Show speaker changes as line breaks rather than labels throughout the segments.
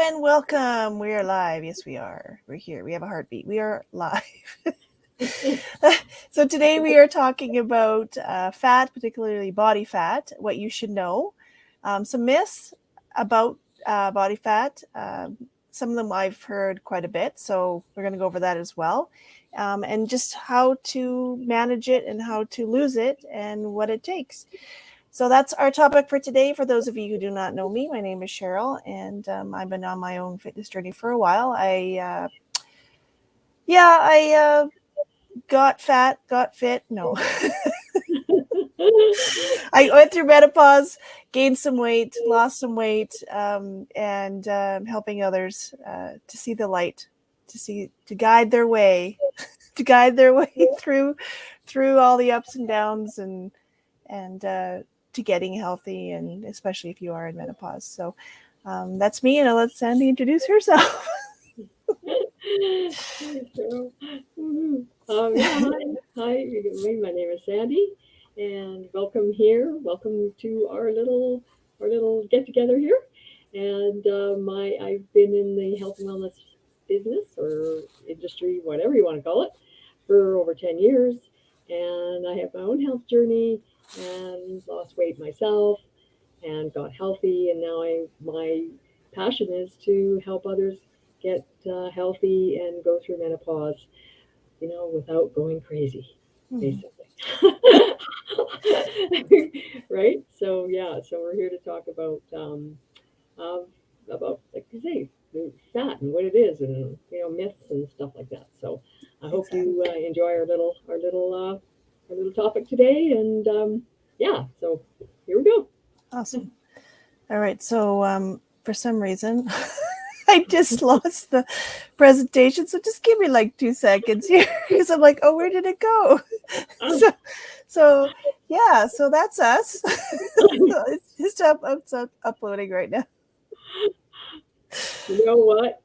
and welcome. We are live. Yes, we are. We're here. We have a heartbeat. We are live. So today we are talking about fat, particularly body fat, what you should know, some myths about body fat. Some of them I've heard quite a bit, so we're going to go over that as well, and just how to manage it and how to lose it and what it takes. So that's our topic for today. For those of you who do not know me, my name is Cheryl, and I've been on my own fitness journey for a while. I got fat, got fit. No, I went through menopause, gained some weight, lost some weight, and helping others to see the light, to guide their way, to guide their way through all the ups and downs and to getting healthy, and especially if you are in menopause. So that's me, and I'll let Sandy introduce herself.
Hi, my name is Sandy, and welcome here. Welcome to our little get together here. And I've been in the health and wellness business or industry, whatever you want to call it, for over 10 years. And I have my own health journey and lost weight myself and got healthy. And now my passion is to help others get healthy and go through menopause, without going crazy, basically. Right? So yeah, so we're here to talk uh, about, like you say, fat and what it is, and myths and stuff like that. So I hope
Exactly.
you enjoy our little topic today, and yeah. So here we go.
Awesome. All right. So for some reason, I just lost the presentation. So just give me like 2 seconds here because I'm like, oh, where did it go?
Um,
so, so yeah. So that's us. It's just it's uploading right now.
you know what?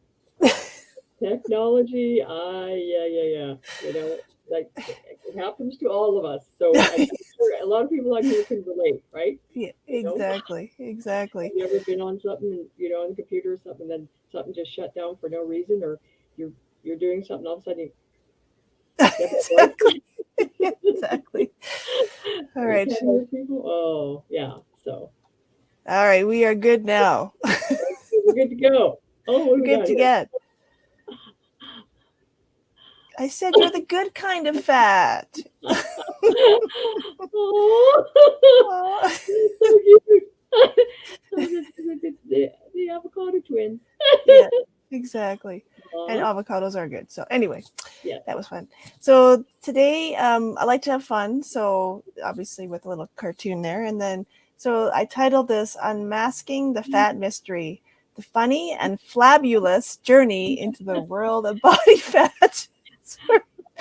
Technology, yeah. Like it happens to all of us. So I'm sure a lot of people on here can relate, right?
Yeah,
You know,
exactly.
have
Exactly.
you ever been on something and on the computer or something, and then something just shut down for no reason, or you're you're doing something, all of a sudden you have that
Exactly.
voice.
Exactly. All
We've
right.
had those people. Oh yeah. So
All right. We are good now.
we're good to go. Oh, what
We're
do we
good
got
to
here?
get. I said you're the good kind of fat.
Oh,
Oh.
that's so cute. Oh, the avocado twins.
Yeah, exactly. And
Aw,
avocados are good. So anyway,
yes.
that was fun. So today, I like to have fun. So obviously with a little cartoon there, and then so I titled this "Unmasking the Fat Mystery: The Funny and Flabulous Journey into the World of Body Fat." So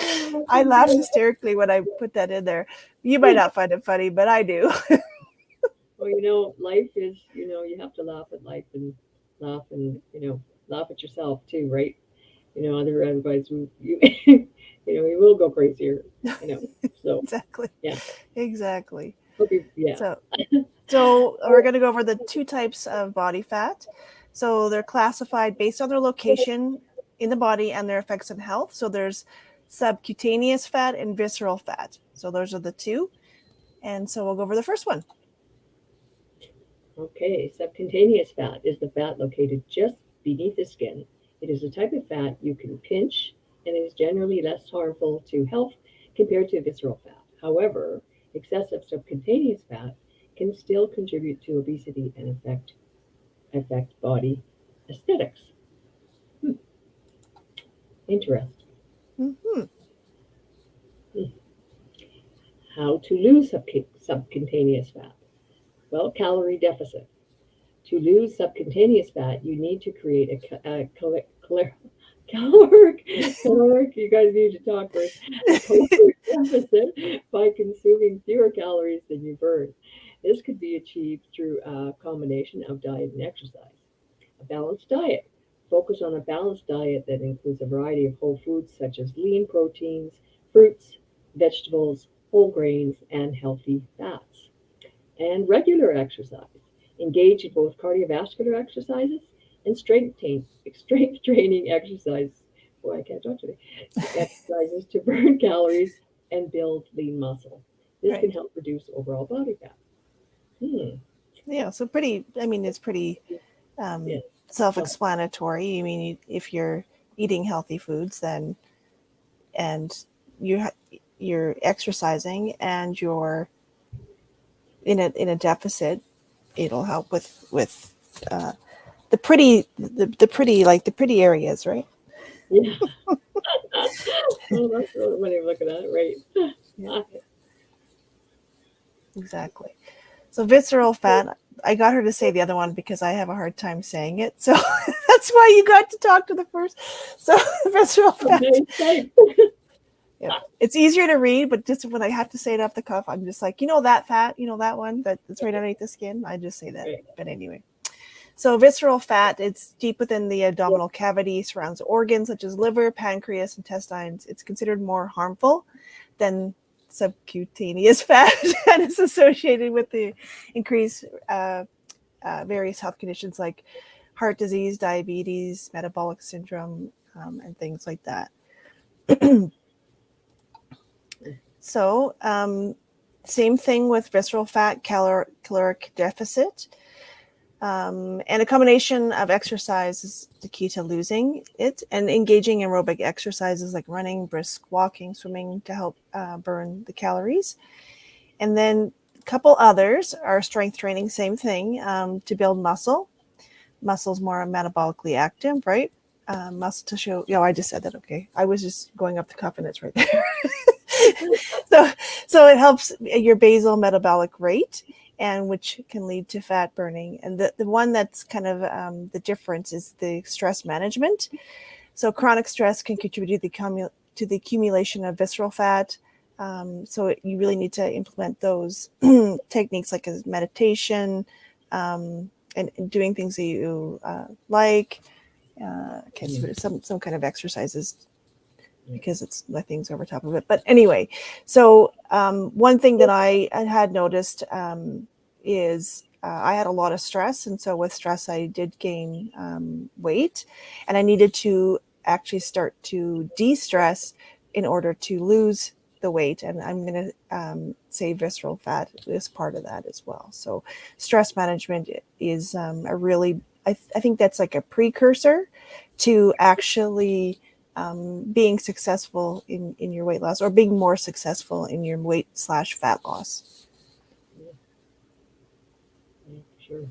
Oh, that's
I
so
laughed
good.
hysterically when I put that in there. You might not find it funny, but I do.
Well, life is, you have to laugh at life and laugh at yourself too, right? Otherwise you will go crazier, you know. So
Exactly.
yeah,
Exactly.
hope you, yeah.
So So we're going to go over the 2 types of body fat. So they're classified based on their location in the body and their effects on health. So there's subcutaneous fat and visceral fat. So those are the two. And so we'll go over the first one.
Okay, subcutaneous fat is the fat located just beneath the skin. It is a type of fat you can pinch and is generally less harmful to health compared to visceral fat. However, excessive subcutaneous fat can still contribute to obesity and affect body aesthetics. Hmm, interesting.
Mm-hmm.
Hmm. How to lose subcutaneous fat? Well, calorie deficit. To lose subcutaneous fat, you need to create caloric, you guys need to talk first, a caloric deficit by consuming fewer calories than you burn. This could be achieved through a combination of diet and exercise. A balanced diet. Focus on a balanced diet that includes a variety of whole foods such as lean proteins, fruits, vegetables, whole grains, and healthy fats. And regular exercise. Engage in both cardiovascular exercises and strength training exercise. Boy, I can't talk today. Exercises to burn calories and build lean muscle. This can
Right.
help reduce overall body fat. Hmm.
Yeah. So pretty. I mean, it's pretty
Yeah.
self-explanatory. I mean, if you're eating healthy foods, then and you you're exercising and you're in a deficit, it'll help with uh, the pretty like the pretty areas, right?
Yeah. Oh, that's really when you're looking at it, right?
Yeah, exactly. So visceral fat, I got her to say the other one because I have a hard time saying it. So that's why you got to talk to the first. So visceral fat.
Okay, thanks.
Yeah. It's easier to read, but just when I have to say it off the cuff, I'm just like, that fat, that one that's right underneath the skin. I just say that.
Right.
But anyway. So visceral fat, it's deep within the
Yeah.
abdominal cavity, surrounds organs such as liver, pancreas, intestines. It's considered more harmful than subcutaneous fat and is associated with the increased various health conditions like heart disease, diabetes, metabolic syndrome, and things like that. So, same thing with visceral fat, caloric deficit. And a combination of exercise is the key to losing it, and engaging aerobic exercises like running, brisk walking, swimming to help burn the calories. And then a couple others are strength training, same thing, to build muscle. Muscle's more metabolically active, right? Muscle tissue. I just said that. Okay. I was just going up the cuff and it's right there. so, so it helps your basal metabolic rate, and which can lead to fat burning. And the one that's kind of the difference is the stress management. So chronic stress can contribute to the accumulation of visceral fat. So you really need to implement those techniques like meditation, and doing things that you like. Okay, so some kind of exercises, because it's my things over top of it. But anyway, so one thing that I had noticed is I had a lot of stress. And so with stress, I did gain weight, and I needed to actually start to de-stress in order to lose the weight. And I'm going to say visceral fat is part of that as well. So stress management is a really, I think that's like a precursor to actually being successful in your weight loss, or being more successful in your weight/fat loss.
Yeah, sure.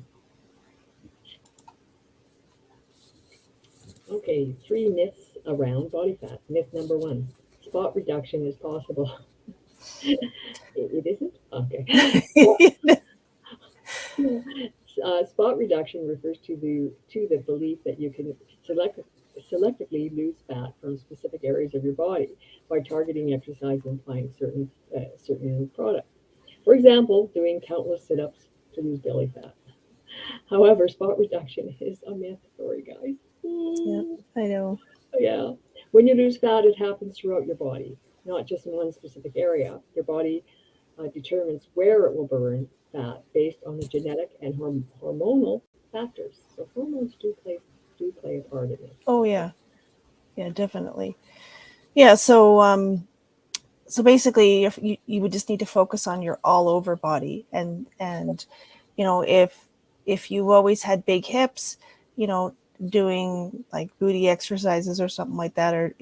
Okay, 3 myths around body fat. Myth number 1: spot reduction is possible. It isn't? Okay. Spot reduction refers to the belief that you can selectively lose fat from specific areas of your body by targeting exercise and applying certain product. For example, doing countless sit-ups to lose belly fat. However, spot reduction is a myth. Sorry, guys.
Yeah, I know.
Yeah. When you lose fat, it happens throughout your body, not just in one specific area. Your body determines where it will burn fat based on the genetic and hormonal factors. So hormones do play a part in it.
Oh yeah, yeah, definitely. Yeah, so basically, if you would just need to focus on your all over body, and if you always had big hips, doing like booty exercises or something like that, or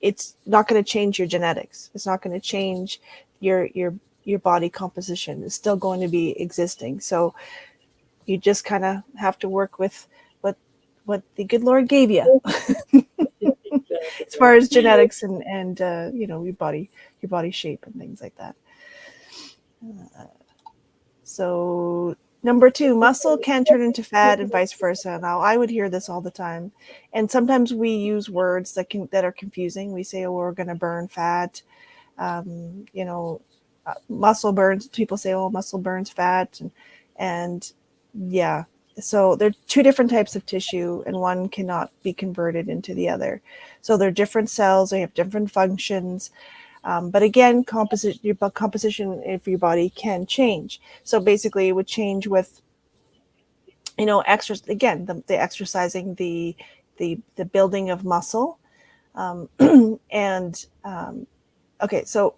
it's not going to change your genetics. It's not going to change your body composition. It's still going to be existing. So you just kind of have to work with what the good Lord gave you
Exactly
as far
right.
as genetics and your body shape and things like that. So number 2, muscle can turn into fat and vice versa. Now I would hear this all the time, and sometimes we use words that are confusing. We say, "Oh, we're going to burn fat." Um, you know, Muscle burns. People say, "Oh, muscle burns fat," and yeah. So there are 2 different types of tissue, and one cannot be converted into the other. So they're different cells. They have different functions. But again, your composition of your body can change. So basically, it would change with again, the exercising, the building of muscle. And okay, so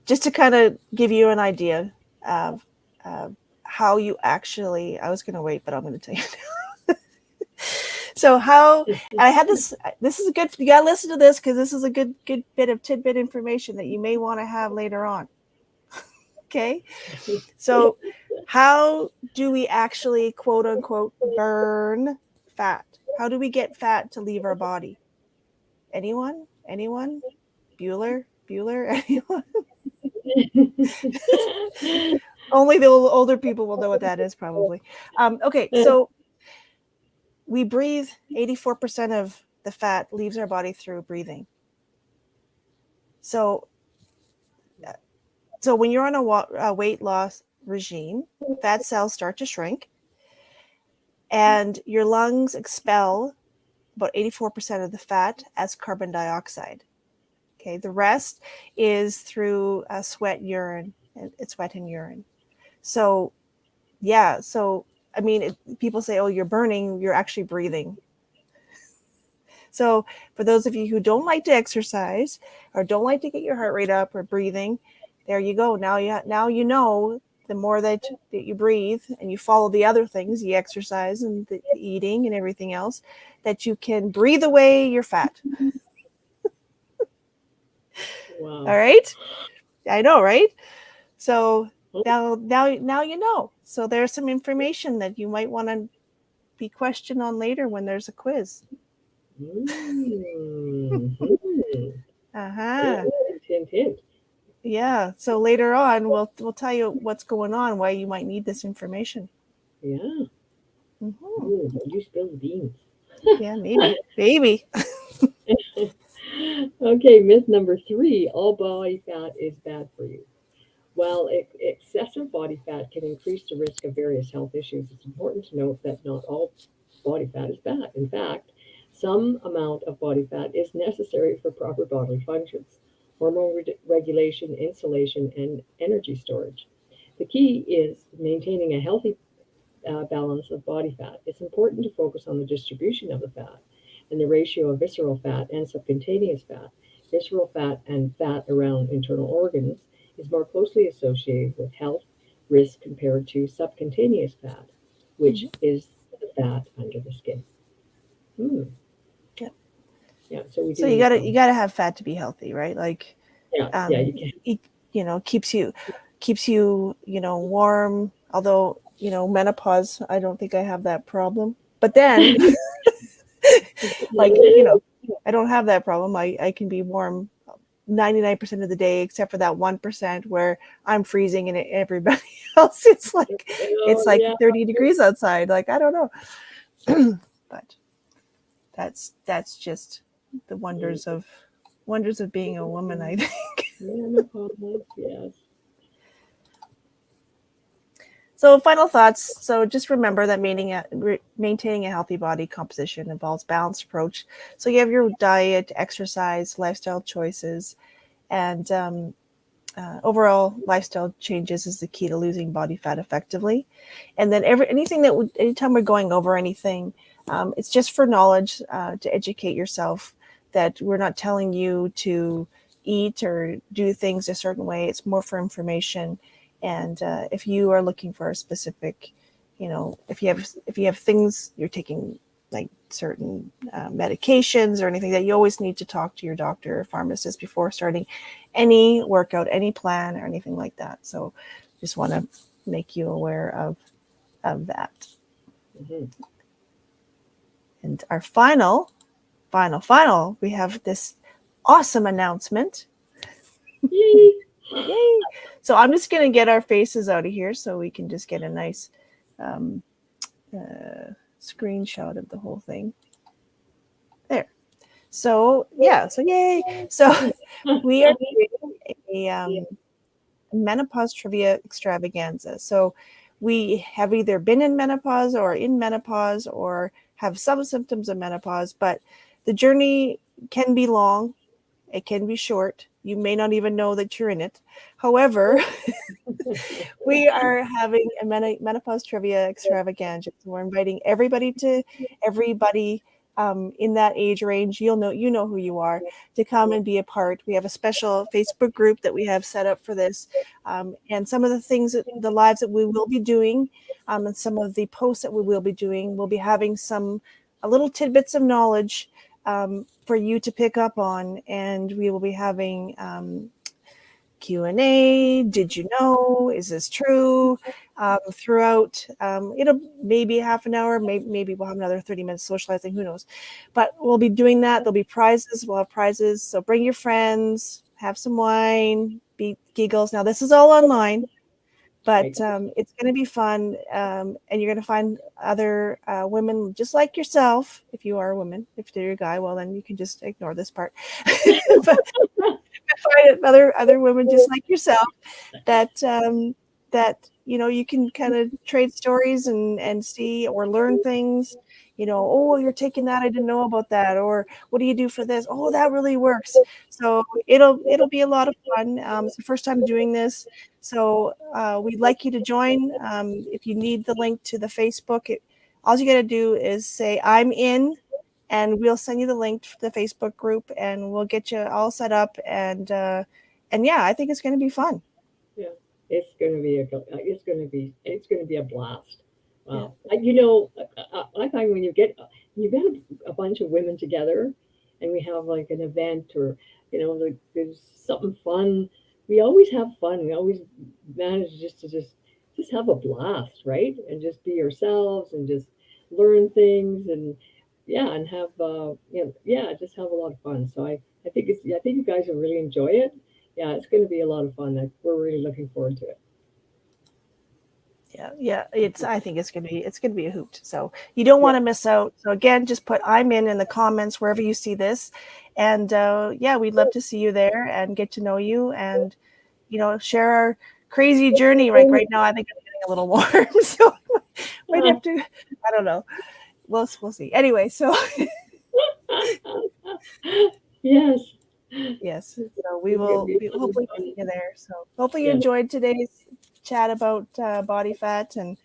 just to kind of give you an idea of how you actually, I was going to wait, but I'm going to tell you now. So how, and I had this is a good, you got to listen to this because this is a good bit of tidbit information that you may want to have later on. Okay. So how do we actually, quote unquote, burn fat? How do we get fat to leave our body? Anyone? Bueller? Anyone? Only the older people will know what that is, probably. Okay, so we breathe. 84% of the fat leaves our body through breathing. So when you're on a weight loss regime, fat cells start to shrink, and your lungs expel about 84% of the fat as carbon dioxide. Okay, the rest is through sweat, urine. It's sweat and urine. So, yeah. So, I mean, people say, "Oh, you're burning." You're actually breathing. So, for those of you who don't like to exercise or don't like to get your heart rate up or breathing, there you go. Now you know, the more that you breathe and you follow the other things, the exercise and the eating and everything else, that you can breathe away your fat.
Wow.
All right. I know, right? So now you know. So there's some information that you might want to be questioned on later when there's a quiz. Uh-huh.
Hint.
Yeah. So later on we'll tell you what's going on, why you might need this information.
Yeah.
Mm-hmm.
Ooh, you spill the beans.
Yeah, maybe.
Okay, myth number 3, all body fat is bad for you. While excessive body fat can increase the risk of various health issues, it's important to note that not all body fat is bad. In fact, some amount of body fat is necessary for proper bodily functions, hormone regulation, insulation, and energy storage. The key is maintaining a healthy balance of body fat. It's important to focus on the distribution of the fat and the ratio of visceral fat and subcutaneous fat. Visceral fat and fat around internal organs is more closely associated with health risk compared to subcutaneous fat, which is the fat under the skin. Hmm.
Yeah.
Yeah. So we do
So you
need
gotta
some.
have fat to be healthy, right? Like,
Yeah. Yeah. You can.
keeps you warm. Although menopause, I don't think I have that problem. But then, like, I don't have that problem. I can be warm 99% of the day, except for that 1% where I'm freezing and everybody else it's
Oh
like
yeah.
30 degrees outside. Like, I don't know. But that's just the wonders of being a woman, I think.
Menopause. Yes.
So, final thoughts. So, just remember that maintaining a healthy body composition involves balanced approach. So, you have your diet, exercise, lifestyle choices, and overall lifestyle changes is the key to losing body fat effectively. And then anytime we're going over anything, it's just for knowledge, to educate yourself, that we're not telling you to eat or do things a certain way. It's more for information. And if you are looking for a specific, if you have things you're taking, like certain medications or anything, that you always need to talk to your doctor or pharmacist before starting any workout, any plan, or anything like that. So just want to make you aware of that.
Mm-hmm.
And our final, we have this awesome announcement.
Yay.
Yay! So I'm just going to get our faces out of here so we can just get a nice screenshot of the whole thing. There. So yeah, so yay! So we are doing a menopause trivia extravaganza. So we have either been in menopause or have some symptoms of menopause, but the journey can be long, it can be short, You may not even know that you're in it. However, we are having a menopause trivia extravaganza. So we're inviting everybody in that age range. You know who you are, to come and be a part. We have a special Facebook group that we have set up for this, and some of the things the lives that we will be doing, and some of the posts that we will be doing, we'll be having some a little tidbits of knowledge for you to pick up on, and we will be having Q&A. Did you know? Is this true? Throughout, it'll maybe half an hour, maybe we'll have another 30 minutes socializing, who knows. But we'll be doing that. There'll be prizes. We'll have prizes. So bring your friends, have some wine, be giggles. Now, this is all online, but it's going to be fun. And you're going to find other women just like yourself. If you are a woman, if you're a guy, well, then you can just ignore this part. But find other women just like yourself that you can kind of trade stories and see or learn things. Oh, you're taking that, I didn't know about that. Or what do you do for this? Oh, that really works. So it'll be a lot of fun. It's the first time doing this, so we'd like you to join. If you need the link to the Facebook, all you got to do is say I'm in, and we'll send you the link to the Facebook group, and we'll get you all set up. And yeah, I think it's going to be fun.
Yeah, it's going to be a blast. Wow.
Yeah.
I find when you get a bunch of women together, and we have like an event, or like there's something fun. We always have fun. We always manage just have a blast, right? And just be ourselves and just learn things, and yeah, and have yeah, just have a lot of fun. So I think you guys will really enjoy it. Yeah, it's going to be a lot of fun. We're really looking forward to it.
Yeah. I think it's going to be a hoot. So you don't want to miss out. So again, just put I'm in the comments wherever you see this, and yeah, we'd love to see you there and get to know you, and share our crazy journey. Right now, I think I'm getting a little warm, so might have to. I don't know. We'll see. Anyway, so
Yes.
yes, so we will be hopefully meeting you there. So hopefully you enjoyed today's chat about body fat and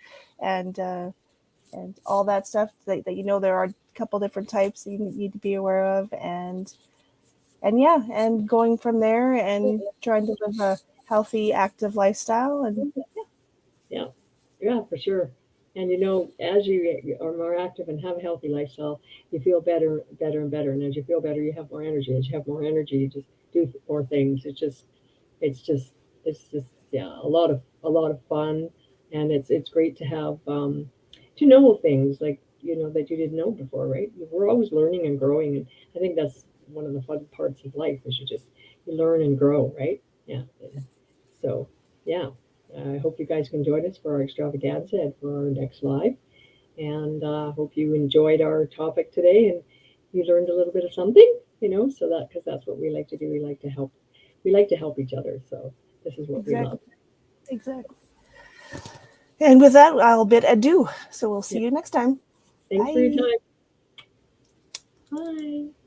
all that stuff. That there are a couple different types that you need to be aware of, and yeah, and going from there and trying to live a healthy, active lifestyle. And
Yeah, for sure. And as you are more active and have a healthy lifestyle, you feel better, better, and better. And as you feel better, you have more energy. As you have more energy, you just do more things. It's just, yeah, a lot of fun, and it's great to have to know things like that you didn't know before, right? We're always learning and growing, and I think that's one of the fun parts of life is you learn and grow, right? Yeah. So yeah. I hope you guys can join us for our extravaganza and for our next live. And hope you enjoyed our topic today and you learned a little bit of something, so that because that's what we like to do. We like to help. We like to help each other. So this is what we love.
Exactly. And with that, I'll bid adieu. So we'll see you next time.
Thanks
Bye.
for your time. Bye.